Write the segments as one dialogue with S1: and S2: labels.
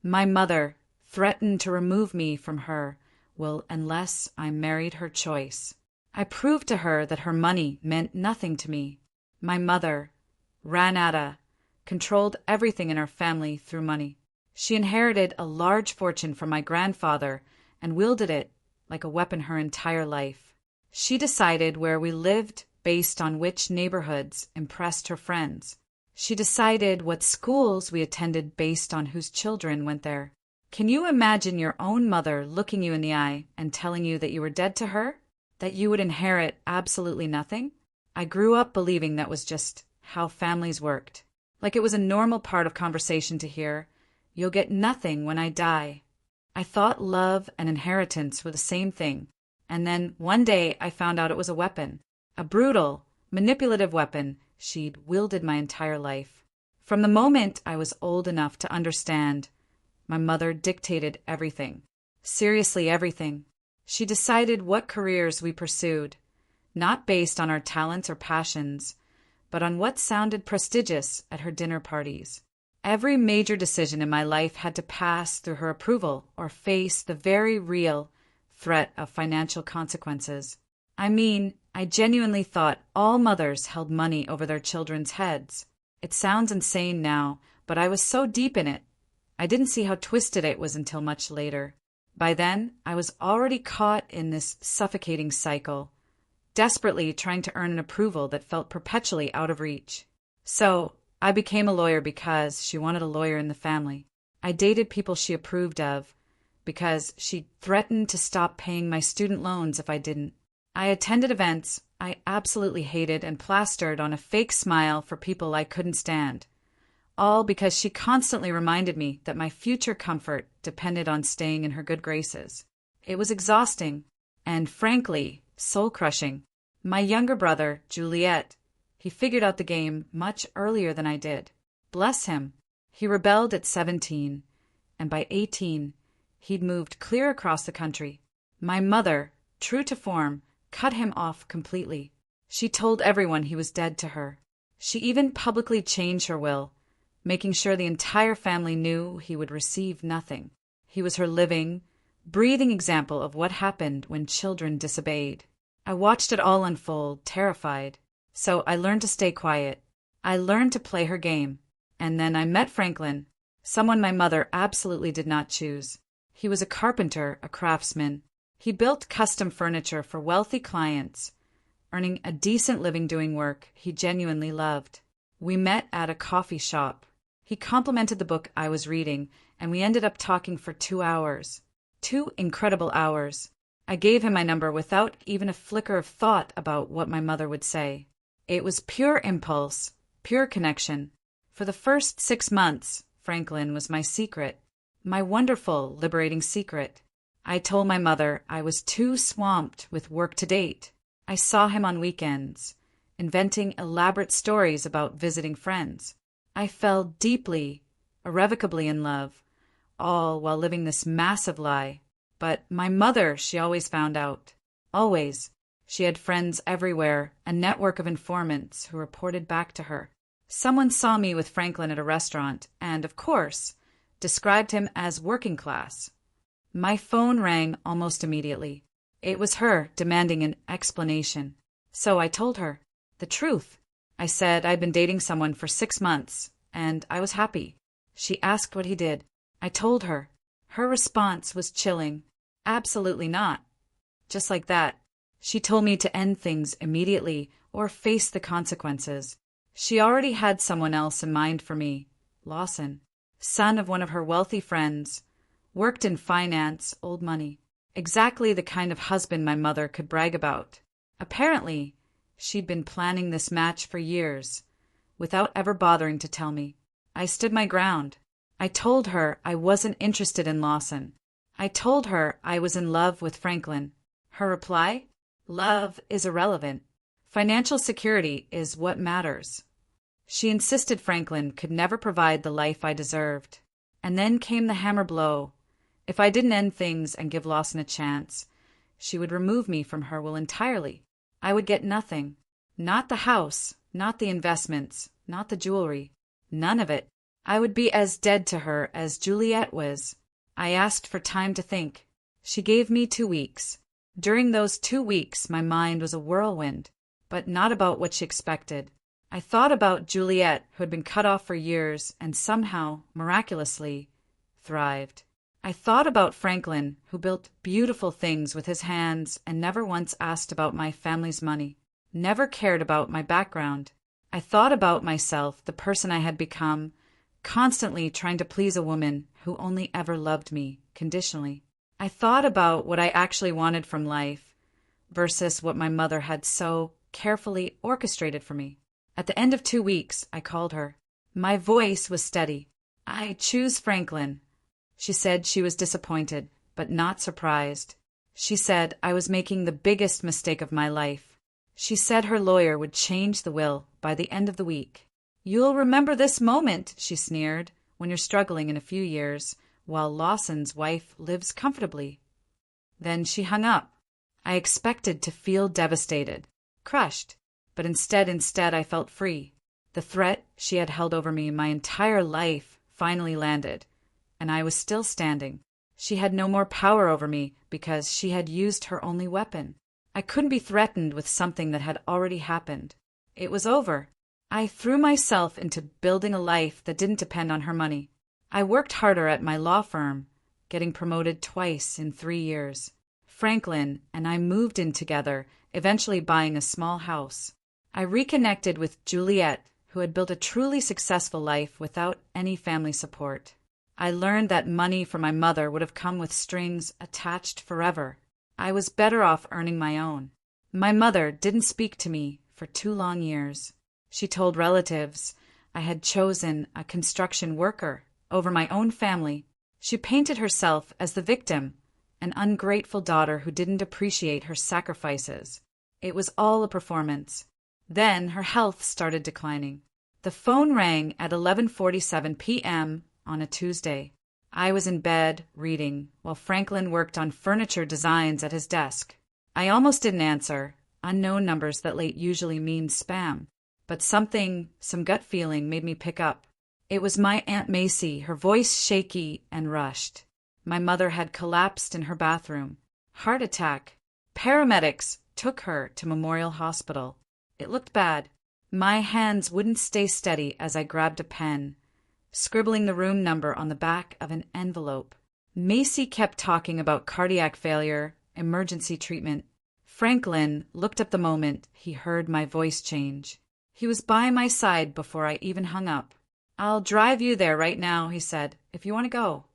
S1: My mother threatened to remove me from her will unless I married her choice. I proved to her that her money meant nothing to me. My mother, Ranata, controlled everything in our family through money. She inherited a large fortune from my grandfather and wielded it like a weapon her entire life. She decided where we lived based on which neighborhoods impressed her friends. She decided what schools we attended based on whose children went there. Can you imagine your own mother looking you in the eye and telling you that you were dead to her? That you would inherit absolutely nothing? I grew up believing that was just how families worked. Like it was a normal part of conversation to hear, "You'll get nothing when I die." I thought love and inheritance were the same thing, and then one day I found out it was a weapon. A brutal, manipulative weapon she'd wielded my entire life. From the moment I was old enough to understand, my mother dictated everything. Seriously, everything. She decided what careers we pursued, not based on our talents or passions, but on what sounded prestigious at her dinner parties. Every major decision in my life had to pass through her approval or face the very real threat of financial consequences. I mean, I genuinely thought all mothers held money over their children's heads. It sounds insane now, but I was so deep in it. I didn't see how twisted it was until much later. By then, I was already caught in this suffocating cycle, desperately trying to earn an approval that felt perpetually out of reach. So, I became a lawyer because she wanted a lawyer in the family. I dated people she approved of because she threatened to stop paying my student loans if I didn't. I attended events I absolutely hated and plastered on a fake smile for people I couldn't stand. All because she constantly reminded me that my future comfort depended on staying in her good graces. It was exhausting and, frankly, soul-crushing. My younger brother, Juliet, he figured out the game much earlier than I did. Bless him. He rebelled at 17, and by 18, he'd moved clear across the country. My mother, true to form, cut him off completely. She told everyone he was dead to her. She even publicly changed her will, making sure the entire family knew he would receive nothing. He was her living, breathing example of what happened when children disobeyed. I watched it all unfold, terrified. So I learned to stay quiet. I learned to play her game. And then I met Franklin, someone my mother absolutely did not choose. He was a carpenter, a craftsman. He built custom furniture for wealthy clients, earning a decent living doing work he genuinely loved. We met at a coffee shop. He complimented the book I was reading, and we ended up talking for 2 hours. 2 incredible hours. I gave him my number without even a flicker of thought about what my mother would say. It was pure impulse, pure connection. For the first 6 months, Franklin was my secret, my wonderful, liberating secret. I told my mother I was too swamped with work to date. I saw him on weekends, inventing elaborate stories about visiting friends. I fell deeply, irrevocably in love, all while living this massive lie. But my mother, she always found out. Always. She had friends everywhere, a network of informants who reported back to her. Someone saw me with Franklin at a restaurant and, of course, described him as working class. My phone rang almost immediately. It was her demanding an explanation. So I told her the truth. I said I'd been dating someone for 6 months, and I was happy. She asked what he did. I told her. Her response was chilling. Absolutely not. Just like that. She told me to end things immediately or face the consequences. She already had someone else in mind for me, Lawson, son of one of her wealthy friends, worked in finance, old money. Exactly the kind of husband my mother could brag about. Apparently, she'd been planning this match for years, without ever bothering to tell me. I stood my ground. I told her I wasn't interested in Lawson. I told her I was in love with Franklin. Her reply? Love is irrelevant. Financial security is what matters. She insisted Franklin could never provide the life I deserved. And then came the hammer blow. If I didn't end things and give Lawson a chance, she would remove me from her will entirely. I would get nothing. Not the house, not the investments, not the jewelry. None of it. I would be as dead to her as Juliet was. I asked for time to think. She gave me 2 weeks. During those 2 weeks, my mind was a whirlwind, but not about what she expected. I thought about Juliet, who had been cut off for years and somehow, miraculously, thrived. I thought about Franklin, who built beautiful things with his hands and never once asked about my family's money, never cared about my background. I thought about myself, the person I had become, constantly trying to please a woman who only ever loved me conditionally. I thought about what I actually wanted from life versus what my mother had so carefully orchestrated for me. At the end of 2 weeks, I called her. My voice was steady. I choose Franklin. She said she was disappointed, but not surprised. She said I was making the biggest mistake of my life. She said her lawyer would change the will by the end of the week. You'll remember this moment, she sneered, when you're struggling in a few years, while Lawson's wife lives comfortably. Then she hung up. I expected to feel devastated, crushed, but instead I felt free. The threat she had held over me my entire life finally landed, and I was still standing. She had no more power over me because she had used her only weapon. I couldn't be threatened with something that had already happened. It was over. I threw myself into building a life that didn't depend on her money. I worked harder at my law firm, getting promoted twice in 3 years. Franklin and I moved in together, eventually buying a small house. I reconnected with Juliet, who had built a truly successful life without any family support. I learned that money from my mother would have come with strings attached forever. I was better off earning my own. My mother didn't speak to me for 2 long years. She told relatives I had chosen a construction worker over my own family. She painted herself as the victim, an ungrateful daughter who didn't appreciate her sacrifices. It was all a performance. Then her health started declining. The phone rang at 11:47 p.m. on a Tuesday. I was in bed, reading, while Franklin worked on furniture designs at his desk. I almost didn't answer. Unknown numbers that late usually mean spam. But some gut feeling made me pick up. It was my Aunt Macy, her voice shaky and rushed. My mother had collapsed in her bathroom. Heart attack. Paramedics took her to Memorial Hospital. It looked bad. My hands wouldn't stay steady as I grabbed a pen, scribbling the room number on the back of an envelope. Macy kept talking about cardiac failure, emergency treatment. Franklin looked up the moment he heard my voice change. He was by my side before I even hung up. I'll drive you there right now, he said, if you want to go.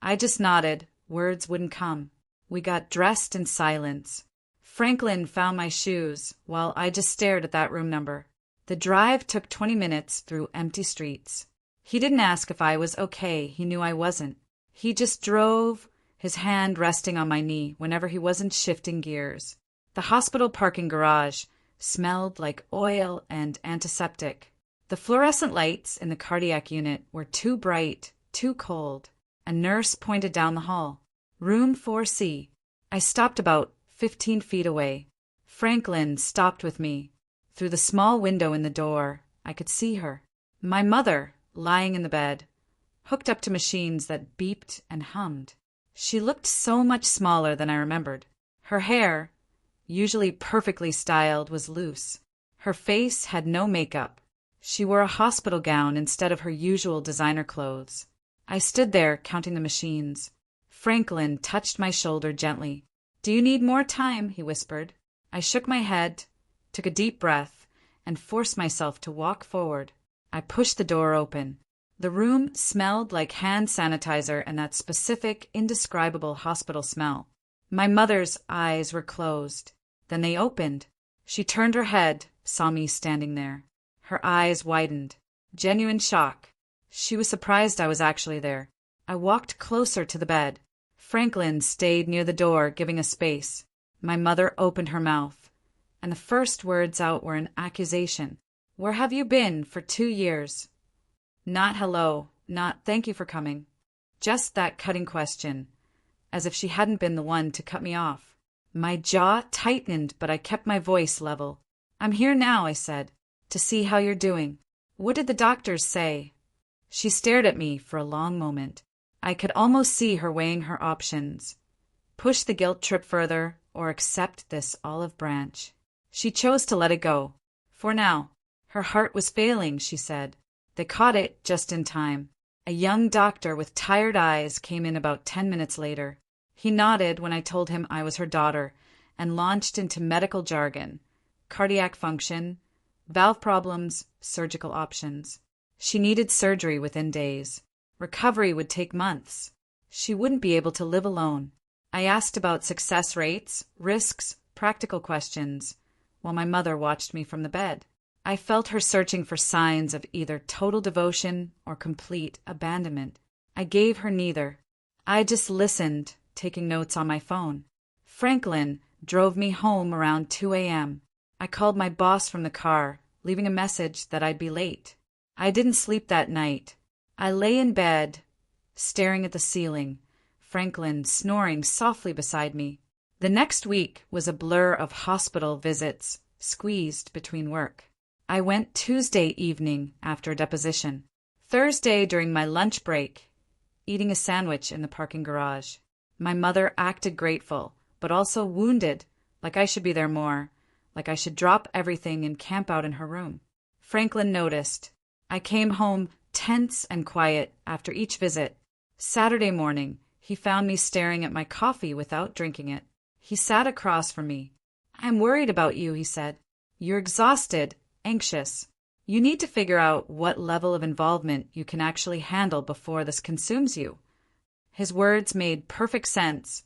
S1: I just nodded. Words wouldn't come. We got dressed in silence. Franklin found my shoes while I just stared at that room number. The drive took 20 minutes through empty streets. He didn't ask if I was okay. He knew I wasn't. He just drove, his hand resting on my knee whenever he wasn't shifting gears. The hospital parking garage smelled like oil and antiseptic. The fluorescent lights in the cardiac unit were too bright, too cold. A nurse pointed down the hall. Room 4C. I stopped about 15 feet away. Franklin stopped with me. Through the small window in the door, I could see her. My mother, lying in the bed, hooked up to machines that beeped and hummed. She looked so much smaller than I remembered. Her hair, usually perfectly styled, was loose. Her face had no makeup. She wore a hospital gown instead of her usual designer clothes. I stood there counting the machines. Franklin touched my shoulder gently. "Do you need more time?" he whispered. I shook my head, took a deep breath, and forced myself to walk forward. I pushed the door open. The room smelled like hand sanitizer and that specific, indescribable hospital smell. My mother's eyes were closed. Then they opened. She turned her head, saw me standing there. Her eyes widened. Genuine shock. She was surprised I was actually there. I walked closer to the bed. Franklin stayed near the door, giving us space. My mother opened her mouth, and the first words out were an accusation. "Where have you been for 2 years?" Not hello, not thank you for coming. Just that cutting question, as if she hadn't been the one to cut me off. My jaw tightened, but I kept my voice level. "I'm here now," I said, "to see how you're doing." "What did the doctors say?" She stared at me for a long moment. I could almost see her weighing her options. Push the guilt trip further or accept this olive branch. She chose to let it go. For now. Her heart was failing, she said. They caught it just in time. A young doctor with tired eyes came in about 10 minutes later. He nodded when I told him I was her daughter and launched into medical jargon. Cardiac function, valve problems, surgical options. She needed surgery within days. Recovery would take months. She wouldn't be able to live alone. I asked about success rates, risks, practical questions, while my mother watched me from the bed. I felt her searching for signs of either total devotion or complete abandonment. I gave her neither. I just listened, taking notes on my phone. Franklin drove me home around 2 a.m. I called my boss from the car, leaving a message that I'd be late. I didn't sleep that night. I lay in bed, staring at the ceiling, Franklin snoring softly beside me. The next week was a blur of hospital visits, squeezed between work. I went Tuesday evening after a deposition. Thursday during my lunch break, eating a sandwich in the parking garage. My mother acted grateful, but also wounded, like I should be there more, like I should drop everything and camp out in her room. Franklin noticed. I came home tense and quiet after each visit. Saturday morning, he found me staring at my coffee without drinking it. He sat across from me. "I'm worried about you," he said. "You're exhausted, anxious. You need to figure out what level of involvement you can actually handle before this consumes you." His words made perfect sense,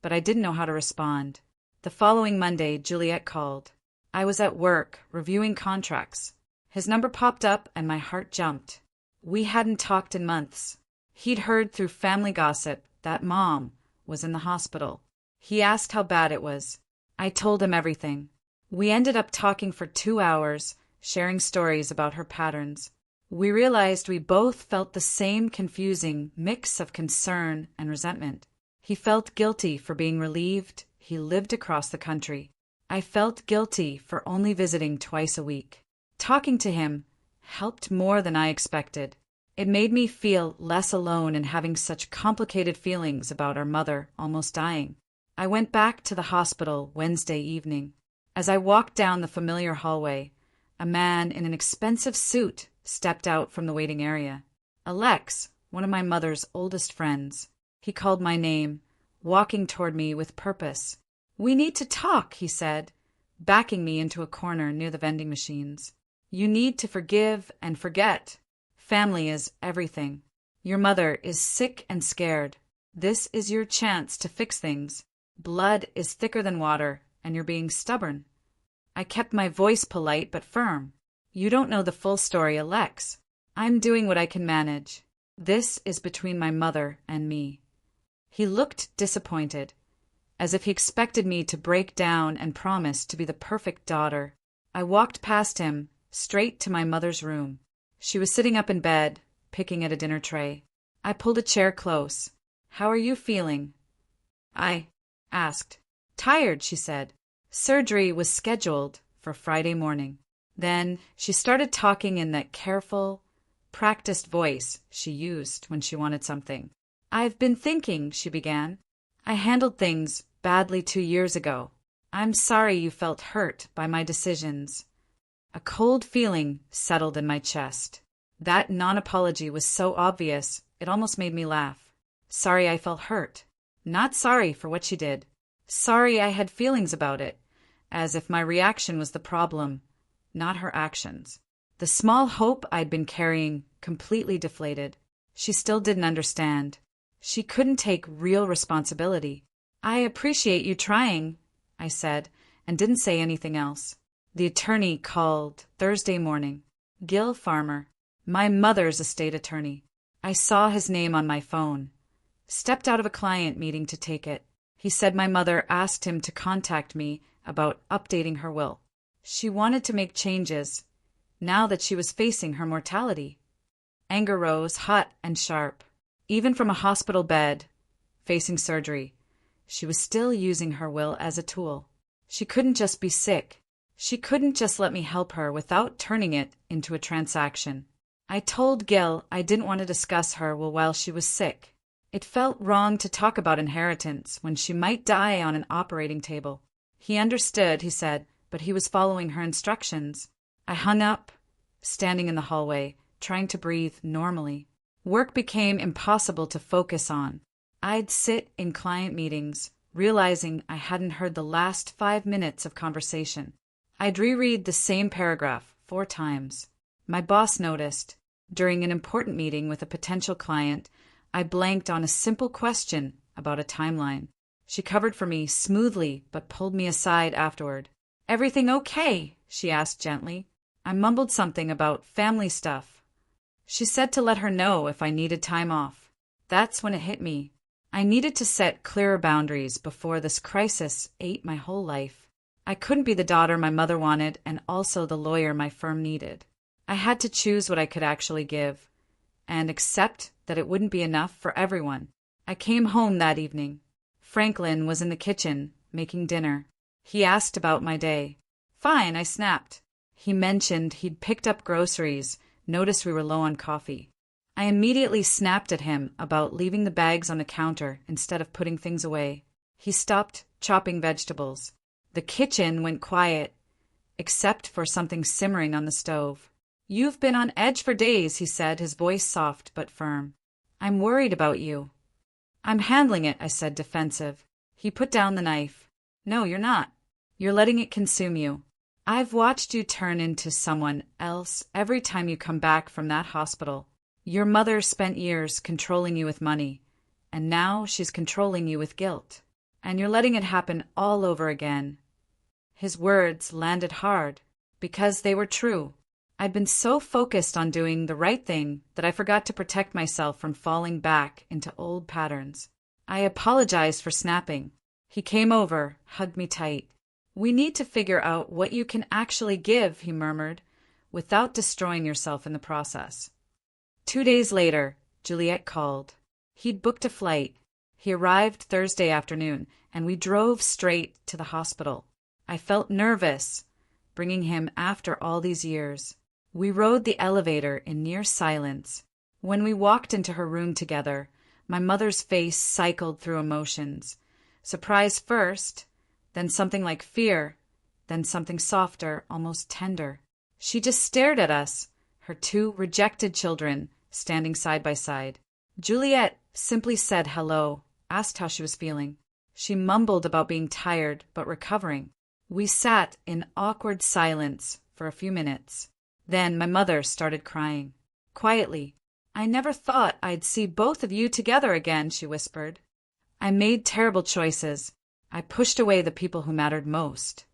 S1: but I didn't know how to respond. The following Monday, Juliet called. I was at work, reviewing contracts. His number popped up and my heart jumped. We hadn't talked in months. He'd heard through family gossip that Mom was in the hospital. He asked how bad it was. I told him everything. We ended up talking for 2 hours, sharing stories about her patterns. We realized we both felt the same confusing mix of concern and resentment. He felt guilty for being relieved he lived across the country. I felt guilty for only visiting twice a week. Talking to him helped more than I expected. It made me feel less alone in having such complicated feelings about our mother almost dying. I went back to the hospital Wednesday evening. As I walked down the familiar hallway, a man in an expensive suit stepped out from the waiting area. Alex, one of my mother's oldest friends. He called my name, walking toward me with purpose. "We need to talk," he said, backing me into a corner near the vending machines. "You need to forgive and forget. Family is everything. Your mother is sick and scared. This is your chance to fix things. Blood is thicker than water, and you're being stubborn." I kept my voice polite but firm. "You don't know the full story, Alex. I'm doing what I can manage. This is between my mother and me." He looked disappointed, as if he expected me to break down and promise to be the perfect daughter. I walked past him, straight to my mother's room. She was sitting up in bed, picking at a dinner tray. I pulled a chair close. "How are you feeling?" I asked. "Tired," she said. Surgery was scheduled for Friday morning. Then she started talking in that careful, practiced voice she used when she wanted something. "I've been thinking," she began. "I handled things badly 2 years ago. I'm sorry you felt hurt by my decisions." A cold feeling settled in my chest. That non-apology was so obvious, it almost made me laugh. Sorry I felt hurt. Not sorry for what she did. Sorry I had feelings about it, as if my reaction was the problem, not her actions. The small hope I'd been carrying completely deflated. She still didn't understand. She couldn't take real responsibility. "I appreciate you trying," I said, and didn't say anything else. The attorney called Thursday morning. Gil Farmer, my mother's estate attorney. I saw his name on my phone. Stepped out of a client meeting to take it. He said my mother asked him to contact me about updating her will. She wanted to make changes, now that she was facing her mortality. Anger rose, hot and sharp. Even from a hospital bed, facing surgery, she was still using her will as a tool. She couldn't just be sick. She couldn't just let me help her without turning it into a transaction. I told Gil I didn't want to discuss her while she was sick. It felt wrong to talk about inheritance when she might die on an operating table. He understood, he said, but he was following her instructions. I hung up, standing in the hallway, trying to breathe normally. Work became impossible to focus on. I'd sit in client meetings, realizing I hadn't heard the last 5 minutes of conversation. I'd reread the same paragraph 4 times. My boss noticed. During an important meeting with a potential client, I blanked on a simple question about a timeline. She covered for me smoothly but pulled me aside afterward. "Everything okay?" she asked gently. I mumbled something about family stuff. She said to let her know if I needed time off. That's when it hit me. I needed to set clearer boundaries before this crisis ate my whole life. I couldn't be the daughter my mother wanted and also the lawyer my firm needed. I had to choose what I could actually give, and accept that it wouldn't be enough for everyone. I came home that evening. Franklin was in the kitchen, making dinner. He asked about my day. "Fine," I snapped. He mentioned he'd picked up groceries, noticed we were low on coffee. I immediately snapped at him about leaving the bags on the counter instead of putting things away. He stopped chopping vegetables. The kitchen went quiet, except for something simmering on the stove. "You've been on edge for days," he said, his voice soft but firm. "I'm worried about you." "I'm handling it," I said, defensive. He put down the knife. "No, you're not. You're letting it consume you. I've watched you turn into someone else every time you come back from that hospital. Your mother spent years controlling you with money, and now she's controlling you with guilt. And you're letting it happen all over again." His words landed hard, because they were true. I'd been so focused on doing the right thing that I forgot to protect myself from falling back into old patterns. I apologized for snapping. He came over, hugged me tight. "We need to figure out what you can actually give," he murmured, "without destroying yourself in the process." 2 days later, Juliet called. He'd booked a flight. He arrived Thursday afternoon, and we drove straight to the hospital. I felt nervous, bringing him after all these years. We rode the elevator in near silence. When we walked into her room together, my mother's face cycled through emotions. Surprise first, then something like fear, then something softer, almost tender. She just stared at us, her 2 rejected children standing side by side. Juliet simply said hello, asked how she was feeling. She mumbled about being tired but recovering. We sat in awkward silence for a few minutes. Then my mother started crying. Quietly. "I never thought I'd see both of you together again," she whispered. "I made terrible choices. I pushed away the people who mattered most."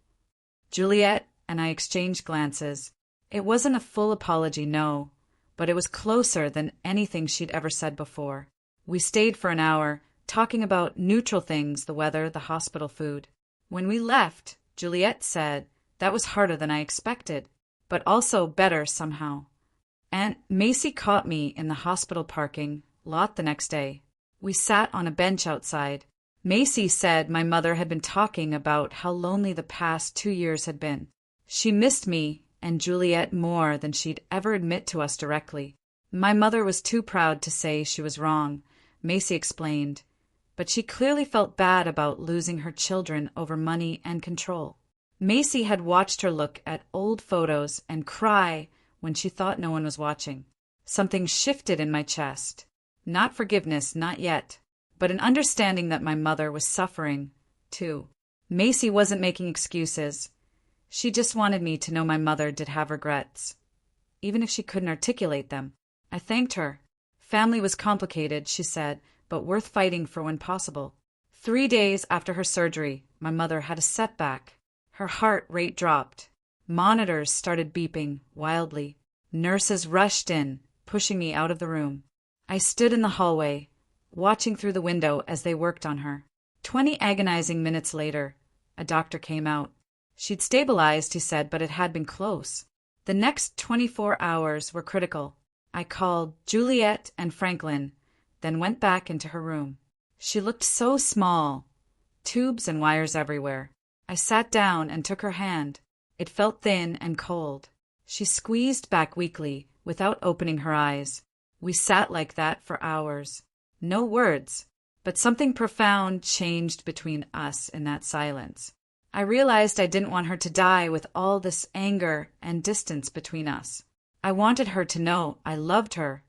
S1: Juliet and I exchanged glances. It wasn't a full apology, no, but it was closer than anything she'd ever said before. We stayed for an hour, talking about neutral things, the weather, the hospital food. When we left, Juliet said, "That was harder than I expected, but also better somehow." Aunt Macy caught me in the hospital parking lot the next day. We sat on a bench outside. Macy said my mother had been talking about how lonely the past 2 years had been. She missed me and Juliet more than she'd ever admit to us directly. My mother was too proud to say she was wrong, Macy explained, but she clearly felt bad about losing her children over money and control. Macy had watched her look at old photos and cry when she thought no one was watching. Something shifted in my chest. Not forgiveness, not yet, but an understanding that my mother was suffering, too. Macy wasn't making excuses. She just wanted me to know my mother did have regrets, even if she couldn't articulate them. I thanked her. Family was complicated, she said, but worth fighting for when possible. 3 days after her surgery, my mother had a setback. Her heart rate dropped. Monitors started beeping wildly. Nurses rushed in, pushing me out of the room. I stood in the hallway, watching through the window as they worked on her. 20 agonizing minutes later, a doctor came out. She'd stabilized, he said, but it had been close. The next 24 hours were critical. I called Juliet and Franklin, then went back into her room. She looked so small, tubes and wires everywhere. I sat down and took her hand. It felt thin and cold. She squeezed back weakly, without opening her eyes. We sat like that for hours. No words, but something profound changed between us in that silence. I realized I didn't want her to die with all this anger and distance between us. I wanted her to know I loved her,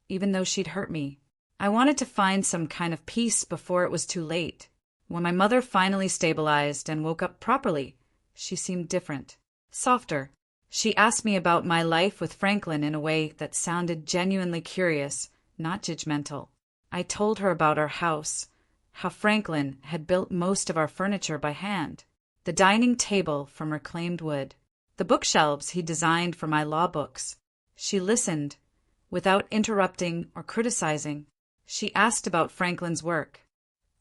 S1: even though she'd hurt me. I wanted to find some kind of peace before it was too late. When my mother finally stabilized and woke up properly, she seemed different, softer. She asked me about my life with Franklin in a way that sounded genuinely curious, not judgmental. I told her about our house, how Franklin had built most of our furniture by hand, the dining table from reclaimed wood, the bookshelves he designed for my law books. She listened, without interrupting or criticizing. She asked about Franklin's work.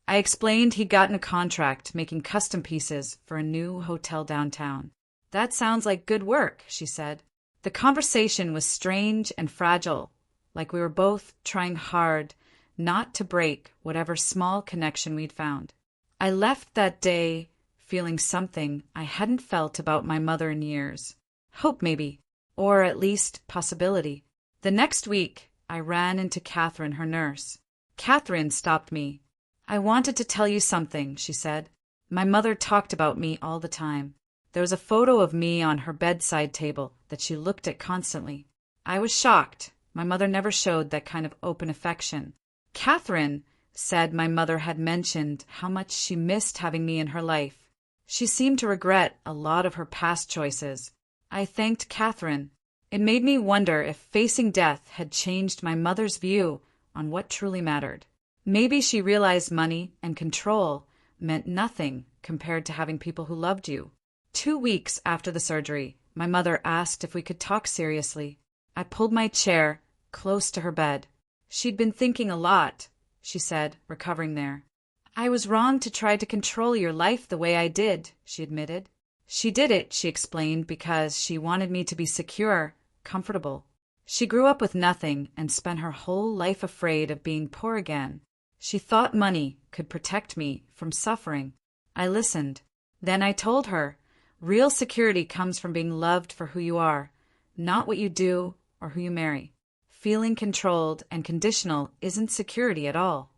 S1: I explained he'd gotten a contract making custom pieces for a new hotel downtown. That sounds like good work, she said. The conversation was strange and fragile, like we were both trying hard not to break whatever small connection we'd found. I left that day feeling something I hadn't felt about my mother in years. Hope, maybe, or at least possibility. The next week, I ran into Catherine, her nurse. Catherine stopped me. I wanted to tell you something, she said. My mother talked about me all the time. There was a photo of me on her bedside table that she looked at constantly. I was shocked. My mother never showed that kind of open affection. Catherine said my mother had mentioned how much she missed having me in her life. She seemed to regret a lot of her past choices. I thanked Catherine. It made me wonder if facing death had changed my mother's view on what truly mattered. Maybe she realized money and control meant nothing compared to having people who loved you. 2 weeks after the surgery, my mother asked if we could talk seriously. I pulled my chair close to her bed. She'd been thinking a lot, she said, recovering there. I was wrong to try to control your life the way I did, she admitted. She did it, she explained, because she wanted me to be secure, comfortable. She grew up with nothing and spent her whole life afraid of being poor again. She thought money could protect me from suffering. I listened. Then I told her, real security comes from being loved for who you are, not what you do or who you marry. Feeling controlled and conditional isn't security at all.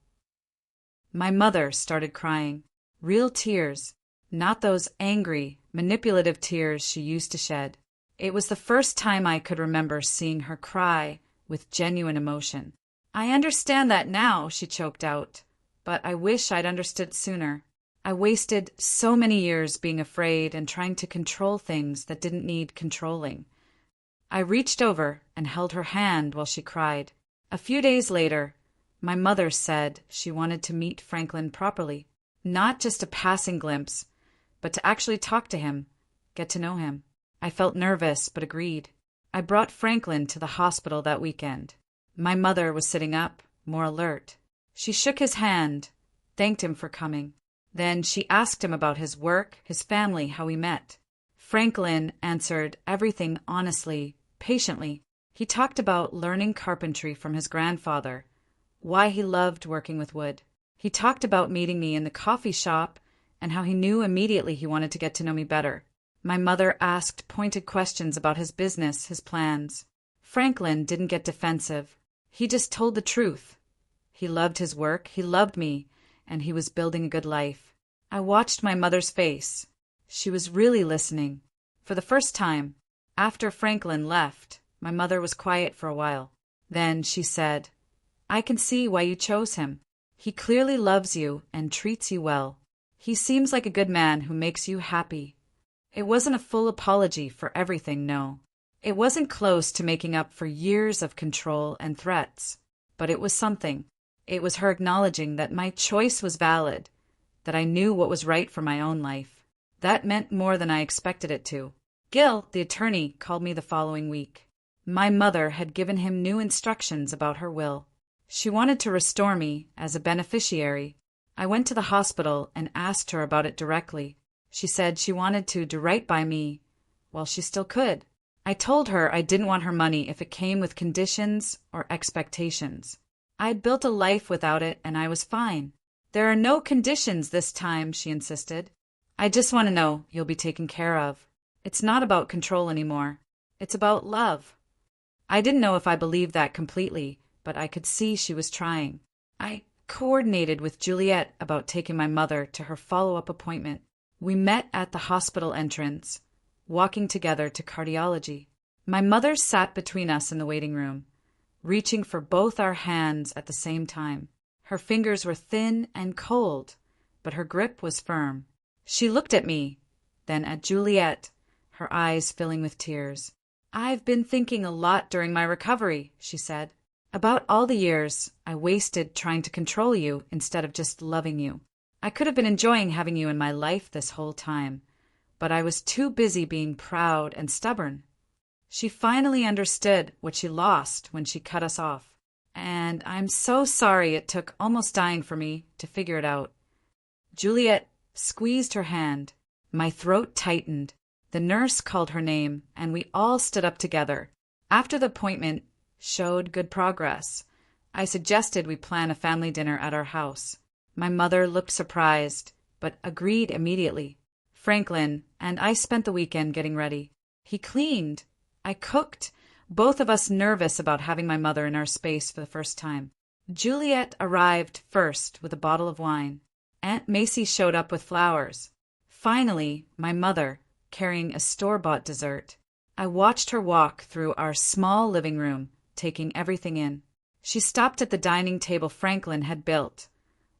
S1: My mother started crying. Real tears, not those angry, manipulative tears she used to shed. It was the first time I could remember seeing her cry with genuine emotion. I understand that now, she choked out, but I wish I'd understood sooner. I wasted so many years being afraid and trying to control things that didn't need controlling. I reached over and held her hand while she cried. A few days later, my mother said she wanted to meet Franklin properly, not just a passing glimpse, but to actually talk to him, get to know him. I felt nervous, but agreed. I brought Franklin to the hospital that weekend. My mother was sitting up, more alert. She shook his hand, thanked him for coming. Then she asked him about his work, his family, how we met. Franklin answered everything honestly, patiently. He talked about learning carpentry from his grandfather, why he loved working with wood. He talked about meeting me in the coffee shop and how he knew immediately he wanted to get to know me better. My mother asked pointed questions about his business, his plans. Franklin didn't get defensive. He just told the truth. He loved his work, he loved me, and he was building a good life. I watched my mother's face. She was really listening. For the first time, after Franklin left, my mother was quiet for a while. Then she said, I can see why you chose him. He clearly loves you and treats you well. He seems like a good man who makes you happy. It wasn't a full apology for everything, no. It wasn't close to making up for years of control and threats. But it was something. It was her acknowledging that my choice was valid, that I knew what was right for my own life. That meant more than I expected it to. Gil, the attorney, called me the following week. My mother had given him new instructions about her will. She wanted to restore me as a beneficiary. I went to the hospital and asked her about it directly. She said she wanted to do right by me while she still could. I told her I didn't want her money if it came with conditions or expectations. I'd built a life without it and I was fine. There are no conditions this time, she insisted. I just want to know you'll be taken care of. It's not about control anymore. It's about love. I didn't know if I believed that completely, but I could see she was trying. I coordinated with Juliet about taking my mother to her follow-up appointment. We met at the hospital entrance, walking together to cardiology. My mother sat between us in the waiting room, reaching for both our hands at the same time. Her fingers were thin and cold, but her grip was firm. She looked at me, then at Juliet, her eyes filling with tears. "I've been thinking a lot during my recovery," she said, "about all the years I wasted trying to control you instead of just loving you. I could have been enjoying having you in my life this whole time, but I was too busy being proud and stubborn." She finally understood what she lost when she cut us off. "And I'm so sorry it took almost dying for me to figure it out." Juliet squeezed her hand. My throat tightened. The nurse called her name, and we all stood up together. After the appointment showed good progress, I suggested we plan a family dinner at our house. My mother looked surprised, but agreed immediately. Franklin and I spent the weekend getting ready. He cleaned. I cooked, both of us nervous about having my mother in our space for the first time. Juliet arrived first with a bottle of wine. Aunt Macy showed up with flowers. Finally, my mother, carrying a store-bought dessert. I watched her walk through our small living room, taking everything in. She stopped at the dining table Franklin had built,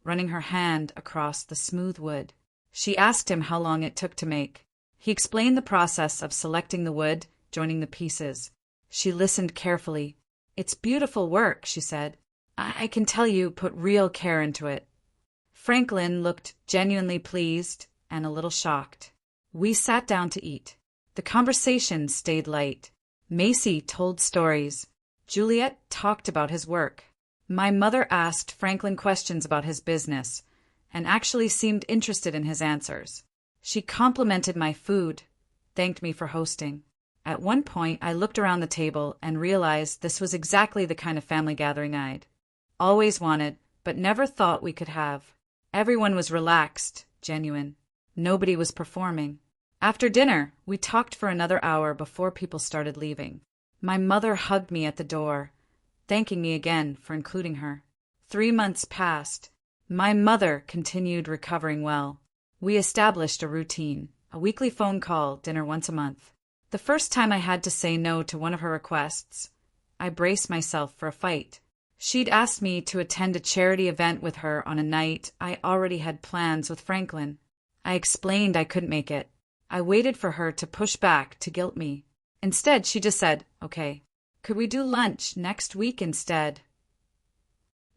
S1: running her hand across the smooth wood. She asked him how long it took to make. He explained the process of selecting the wood, joining the pieces. She listened carefully. "It's beautiful work," she said. I can tell you put real care into it." Franklin looked genuinely pleased and a little shocked. We sat down to eat. The conversation stayed light. Macy told stories. Juliet talked about his work. My mother asked Franklin questions about his business, and actually seemed interested in his answers. She complimented my food, thanked me for hosting. At one point, I looked around the table and realized this was exactly the kind of family gathering I'd always wanted, but never thought we could have. Everyone was relaxed, genuine. Nobody was performing. After dinner, we talked for another hour before people started leaving. My mother hugged me at the door, thanking me again for including her. 3 months passed. My mother continued recovering well. We established a routine, a weekly phone call, dinner once a month. The first time I had to say no to one of her requests, I braced myself for a fight. She'd asked me to attend a charity event with her on a night I already had plans with Franklin. I explained I couldn't make it. I waited for her to push back to guilt me. Instead, she just said, "Okay, could we do lunch next week instead?"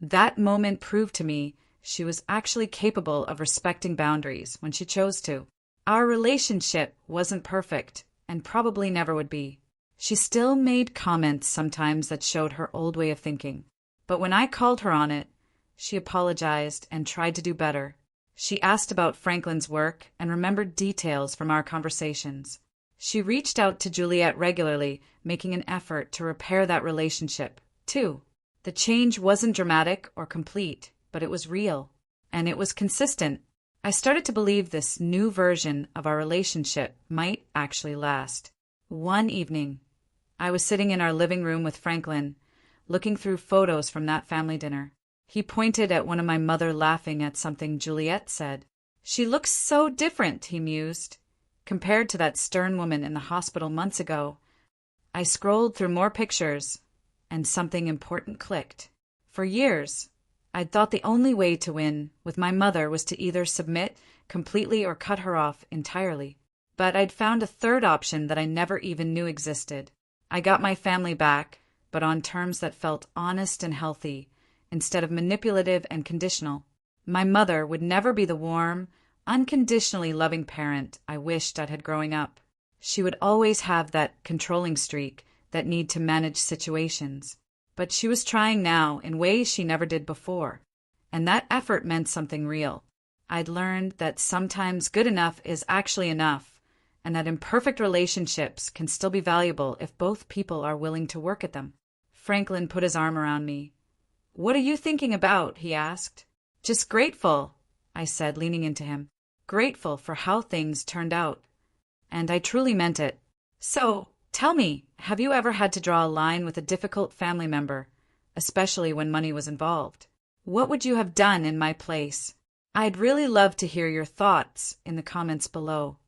S1: That moment proved to me she was actually capable of respecting boundaries when she chose to. Our relationship wasn't perfect, and probably never would be. She still made comments sometimes that showed her old way of thinking. But when I called her on it, she apologized and tried to do better. She asked about Franklin's work and remembered details from our conversations. She reached out to Juliet regularly, making an effort to repair that relationship, too. The change wasn't dramatic or complete, but it was real, and it was consistent. I started to believe this new version of our relationship might actually last. One evening, I was sitting in our living room with Franklin, looking through photos from that family dinner. He pointed at one of my mother laughing at something Juliet said. "She looks so different," he mused, "compared to that stern woman in the hospital months ago." I scrolled through more pictures, and something important clicked. For years, I'd thought the only way to win with my mother was to either submit completely or cut her off entirely. But I'd found a third option that I never even knew existed. I got my family back, but on terms that felt honest and healthy, instead of manipulative and conditional. My mother would never be the warm, unconditionally loving parent I wished I'd had growing up. She would always have that controlling streak, that need to manage situations. But she was trying now in ways she never did before, and that effort meant something real. I'd learned that sometimes good enough is actually enough, and that imperfect relationships can still be valuable if both people are willing to work at them. Franklin put his arm around me. "What are you thinking about?" he asked. "Just grateful," I said, leaning into him. "Grateful for how things turned out." And I truly meant it. "So, Tell me, have you ever had to draw a line with a difficult family member, especially when money was involved? What would you have done in my place? I'd really love to hear your thoughts in the comments below.